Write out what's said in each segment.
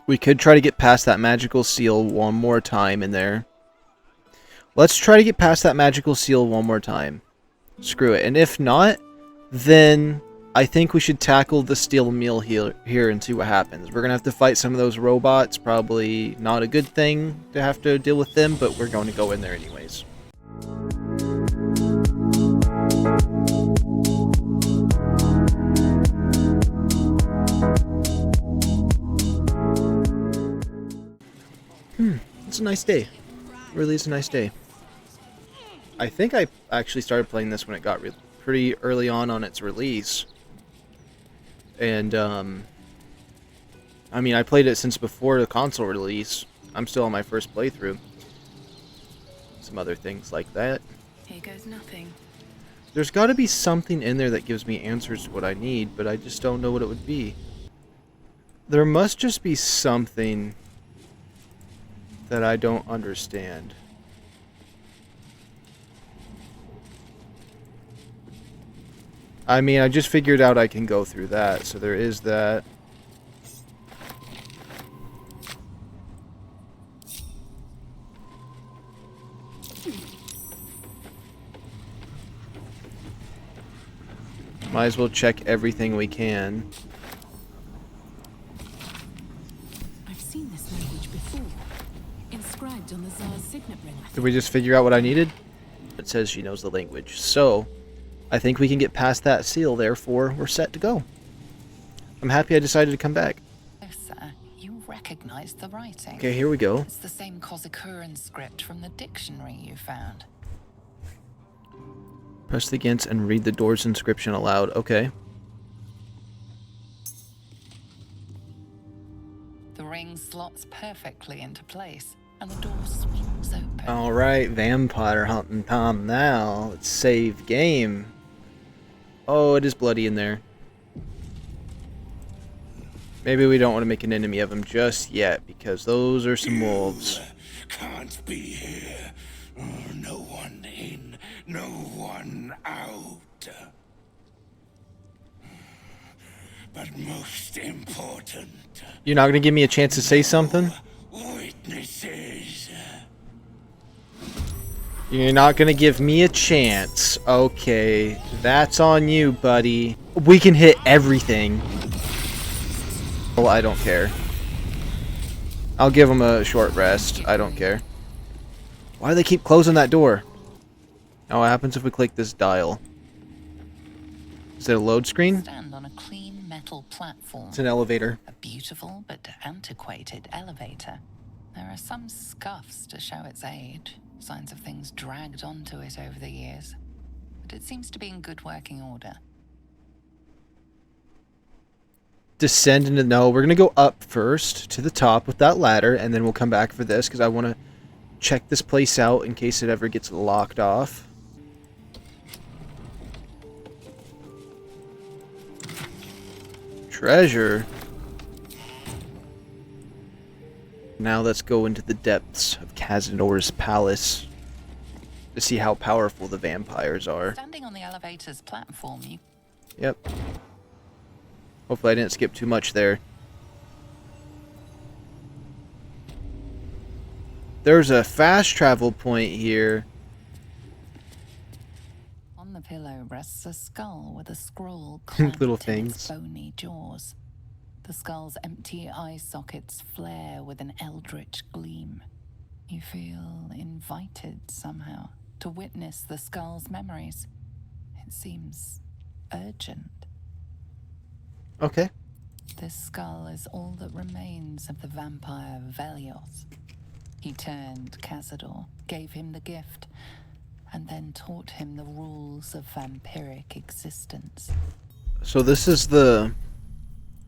We could try to get past that magical seal one more time in there. Let's try to get past that magical seal one more time. Screw it. And if not, then I think we should tackle the steel meal here and see what happens. We're going to have to fight some of those robots. Probably not a good thing to have to deal with them, but we're going to go in there anyways. It's a nice day. It really is a nice day. I think I actually started playing this when it got pretty early on its release. And, I mean, I played it since before the console release. I'm still on my first playthrough. Some other things like that. Here goes nothing. There's got to be something in there that gives me answers to what I need, but I just don't know what it would be. There must just be something that I don't understand. I mean, I just figured out I can go through that, so there is that. Might as well check everything we can. I've seen this language before. Inscribed on the Tsar's signet ring. Did we just figure out what I needed? It says she knows the language, so I think we can get past that seal, therefore we're set to go. I'm happy I decided to come back. Oh, sir, you recognize the writing. Okay, here we go. It's the same Cazador script from the dictionary you found. Press against and read the door's inscription aloud. Okay. The ring slots perfectly into place, and the door swings open. Alright, vampire hunting time now. Let's save game. Oh, it is bloody in there. Maybe we don't want to make an enemy of him just yet, because those are some wolves. Can't be here. No one in, no one out. But most important, You're not going to give me a chance to say something? witnesses. You're not going to give me a chance. Okay, that's on you, buddy. We can hit everything. Well, I don't care. I'll give him a short rest. I don't care. Why do they keep closing that door? Now what happens if we click this dial? Is it a load screen? Stand on a clean metal platform. It's an elevator. A beautiful but antiquated elevator. There are some scuffs to show its age, signs of things dragged onto it over the years. But it seems to be in good working order. Descend into... No, we're going to go up first to the top with that ladder, and then we'll come back for this, because I want to check this place out in case it ever gets locked off. Treasure. Now let's go into the depths of Cazador's palace to see how powerful the vampires are. Standing on the elevator's platform, you... Yep. Hopefully I didn't skip too much there. There's a fast travel point here. On the pillow rests a skull with a scroll clamped Little in its things. bony jaws. The skull's empty eye sockets flare with an eldritch gleam. You feel invited somehow to witness the skull's memories. It seems urgent. Okay. This skull is all that remains of the vampire Velioth. He turned Cazador, gave him the gift, and then taught him the rules of vampiric existence. So this is the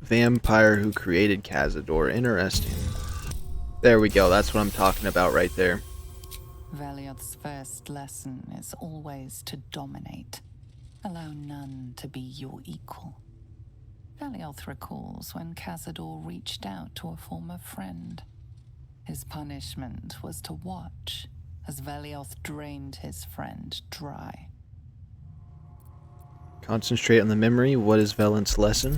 vampire who created Cazador. Interesting. There we go. That's what I'm talking about right there. Velioth's first lesson is always to dominate. Allow none to be your equal. Velioth recalls when Cazador reached out to a former friend. His punishment was to watch as Velioth drained his friend dry. Concentrate on the memory. What is Valent's lesson?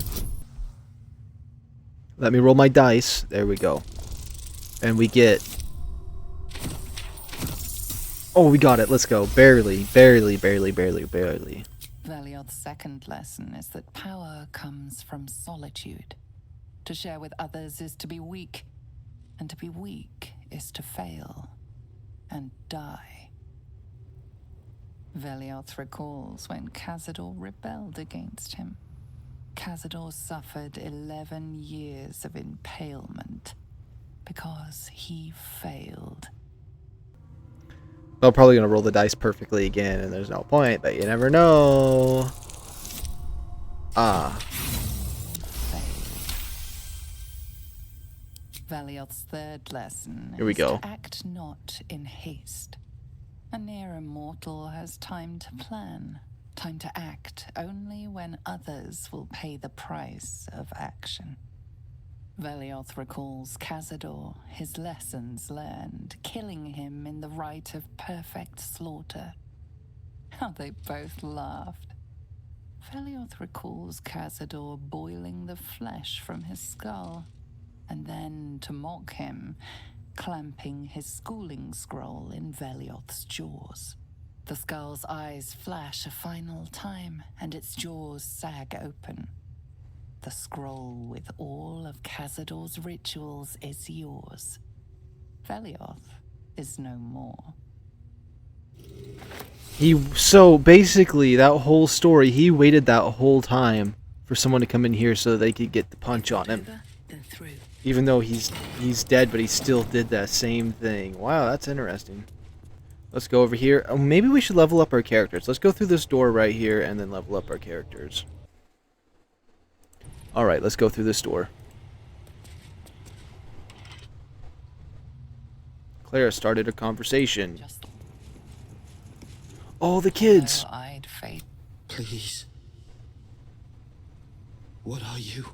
Let me roll my dice. There we go. And we get... Oh, we got it. Let's go. Barely. Barely. Velioth's second lesson is that power comes from solitude. To share with others is to be weak, and to be weak is to fail and die. Velioth recalls when Cazador rebelled against him. Cazador suffered 11 years of impalement because he failed. I'm probably going to roll the dice perfectly again, and there's no point, but you never know. Ah. Velioth's third lesson Here we go. is to act not in haste. A near immortal has time to plan, time to act only when others will pay the price of action. Velioth recalls Cazador, his lessons learned, killing him in the rite of perfect slaughter. How they both laughed. Velioth recalls Cazador boiling the flesh from his skull, and then, to mock him, clamping his schooling scroll in Velioth's jaws. The skull's eyes flash a final time, and its jaws sag open. The scroll with all of Cazador's rituals is yours. Velioth is no more. So basically, that whole story, he waited that whole time for someone to come in here so they could get the punch on him. Even though he's dead, but he still did that same thing. Wow, that's interesting. Let's go over here. Oh, maybe we should level up our characters. Let's go through this door right here and then level up our characters. Alright, let's go through this door. Clara started a conversation. Oh, the kids! Please. What are you?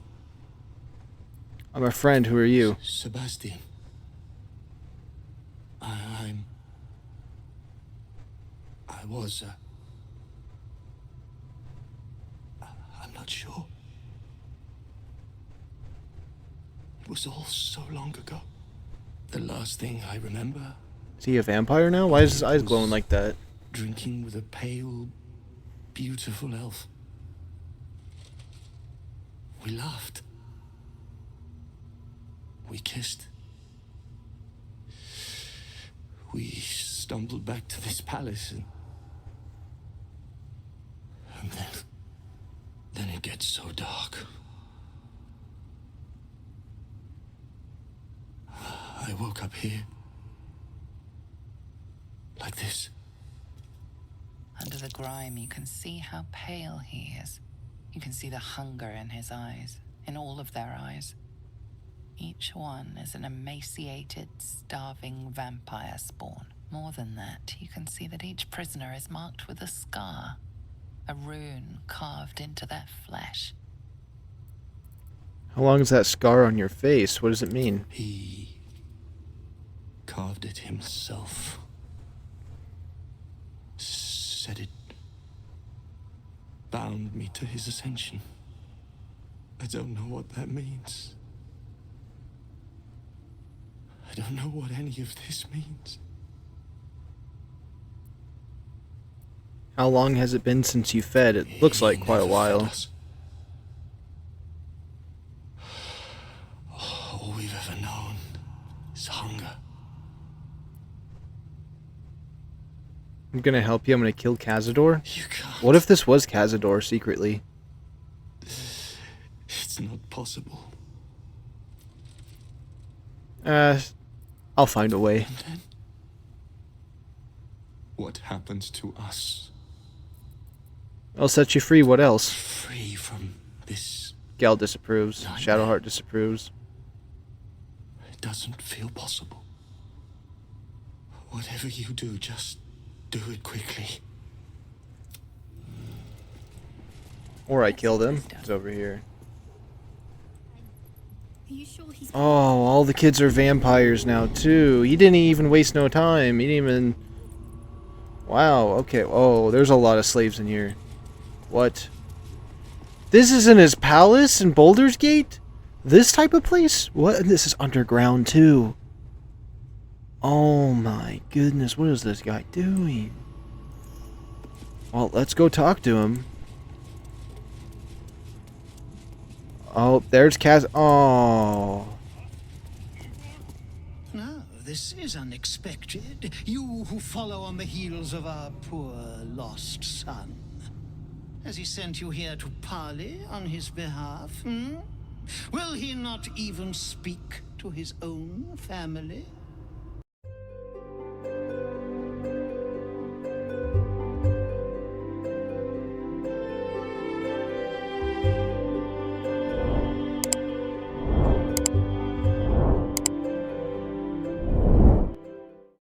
I'm a friend. Who are you? Sebastian. I was, I'm not sure. It was all so long ago. The last thing I remember... Is he a vampire now? Why is his eyes glowing like that? Drinking with a pale, beautiful elf. We laughed. We kissed. We stumbled back to this palace and then it gets so dark. I woke up here. Like this. Under the grime, you can see how pale he is. You can see the hunger in his eyes, in all of their eyes. Each one is an emaciated, starving vampire spawn. More than that, you can see that each prisoner is marked with a scar, a rune carved into their flesh. How long is that scar on your face? What does it mean? He carved it himself. Said it bound me to his ascension. I don't know what that means. I don't know what any of this means. How long has it been since you fed? It looks like quite a while. All we've ever known is hunger. I'm gonna help you. I'm gonna kill Cazador. You can't. What if this was Cazador secretly? It's not possible. I'll find a way. And then, what happens to us? I'll set you free. What else? Free from this. Gal disapproves. Nightmare. Shadowheart disapproves. It doesn't feel possible. Whatever you do, just do it quickly. Or I killed him. It's over here. Are you sure he's... Oh, all the kids are vampires now, too. He didn't even waste no time. He didn't even... Wow, okay. Oh, there's a lot of slaves in here. What? This isn't his palace in Baldur's Gate? This type of place? What? This is underground too. Oh my goodness, what is this guy doing? Well, let's go talk to him. Oh, there's Kaz. Oh. Now, this is unexpected. You who follow on the heels of our poor lost son. Has he sent you here to parley on his behalf, hmm? Will he not even speak to his own family?